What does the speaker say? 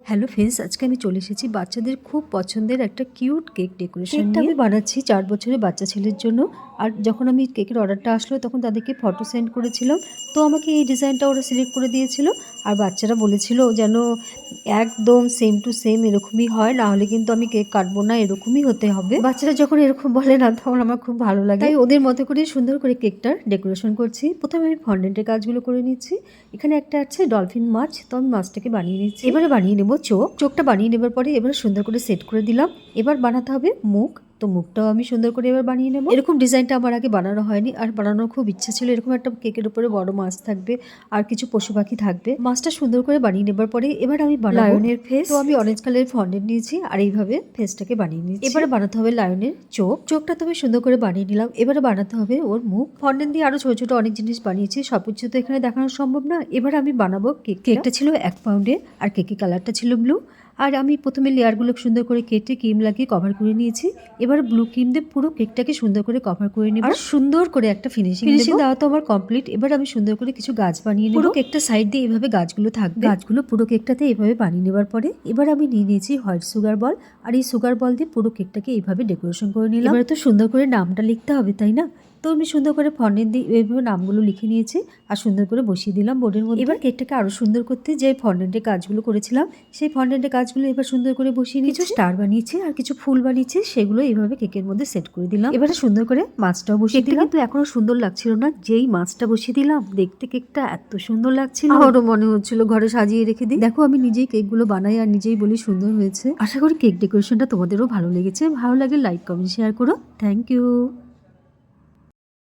Hello friends, আজকে আমি চলে এসেছি বাচ্চাদের খুব পছন্দের একটা কিউট কেক ডেকোরেশন নিয়ে। আমি বানাচ্ছি 4 বছরের বাচ্চা ছেলের জন্য। আর যখন আমি কেকের অর্ডারটা আসলো তখন তাদেরকে ফটো সেন্ড করেছিলাম, তো আমাকে এই ডিজাইনটা ওরা সিলেক্ট করে দিয়েছিল। আর বাচ্চারা বলেছিল যেন একদম সেম টু সেম এরকমই হয়, না হলে কিন্তু আমি কেক কাটবো না, এরকমই হতে হবে। বাচ্চারা যখন এরকম বলে না তখন আমার খুব ভালো লাগে, তাই ওদের মতো করে সুন্দর করে কেকটার ডেকোরেশন করছি। প্রথমে আমি ফন্ডেন্টের কাজগুলো করে নিচ্ছি। এখানে একটা আছে ডলফিন মাছ, তো আমি মাছটাকে বানিয়ে নিচ্ছি। এবারে বানিয়ে নেবো চোখটা বানিয়ে নেবার পরে এবারে সুন্দর করে সেট করে দিলাম। এবার বানাতে হবে মুখ, তো মুখটাও আমি সুন্দর করে এবার বানিয়ে নেবো। এরকম ডিজাইনটা আমার আগে বানানো হয়নি, আর বানানোর খুব ইচ্ছা ছিল। এরকম একটা কেকের উপরে বড় মাছ থাকবে আর কিছু পশু পাখি থাকবে। মাছটা সুন্দর করে বানিয়ে নেবার পরে এবার আমি বানাবো লায়নের ফেস। তো আমি অরেঞ্জ কালারের ফন্ডেন্ট নিয়েছি আর এইভাবে ফেসটাকে বানিয়ে নিয়েছি। এবারে বানাতে হবে লায়নের চোখটা তো আমি সুন্দর করে বানিয়ে নিলাম। এবারে বানাতে হবে ওর মুখ। ফন্ডেন্ট দিয়ে আরো ছোট ছোট অনেক জিনিস বানিয়েছি, সবকিছু তো এখানে দেখানো সম্ভব না। এবার আমি বানাবো কেকটা ছিল 1 পাউন্ডের, আর কেকের কালারটা ছিল ব্লু। আর আমি প্রথমে লেয়ারগুলো সুন্দর করে কেটে ক্রিম লাগিয়ে কভার করে নিয়েছি। এবার ব্লু ক্রিম দিয়ে পুরো কেকটাকে সুন্দর করে কভার করে নেব, আর সুন্দর করে একটা ফিনিশিং দেওয়া তো আমার কমপ্লিট। এবার আমি সুন্দর করে কিছু গাছ বানিয়ে নেব। পুরো কেকটা সাইড দিয়ে এইভাবে গাছগুলো থাকবে, গাছগুলো পুরো কেকটাতে এইভাবে বানিয়ে নেবার পরে এবার আমি নিয়ে নিয়েছি হোয়াইট সুগার বল, আর এই সুগার বল দিয়ে পুরো কেকটাকে এইভাবে ডেকোরেশন করে নিলাম। এবার তো সুন্দর করে নামটা লিখতে হবে, তাই না? তো আমি সুন্দর করে ফন্ডেন্ট দিয়ে এইভাবে নামগুলো লিখে নিয়েছি আর সুন্দর করে বসিয়ে দিলাম বোর্ডের মধ্যে। এবার কেকটাকে আরো সুন্দর করতে যে ফন্ডেন্টের কাজগুলো করেছিলাম সেই ফন্ডেন্টের কাজগুলো এবার সুন্দর করে বসিয়ে নিয়েছি। কিছু স্টার বানিয়েছি আর কিছু ফুল বানিয়েছি, সেগুলো এইভাবে কেকের মধ্যে সেট করে দিলাম। এবারে সুন্দর করে মাছটাও বসিয়ে দিলাম। কিন্তু এখনো সুন্দর লাগছিল না, যেই মাছটা বসিয়ে দিলাম দেখতে কেকটা এত সুন্দর লাগছিল, আমারও মনে হচ্ছিল ঘরে সাজিয়ে রেখে দিই। দেখো আমি নিজেই কেকগুলো বানাই আর নিজেই বলি সুন্দর হয়েছে। আশা করি কেক ডেকোরেশনটা তোমাদেরও ভালো লেগেছে। ভালো লাগে লাইক কমেন্ট শেয়ার করো। Thank you.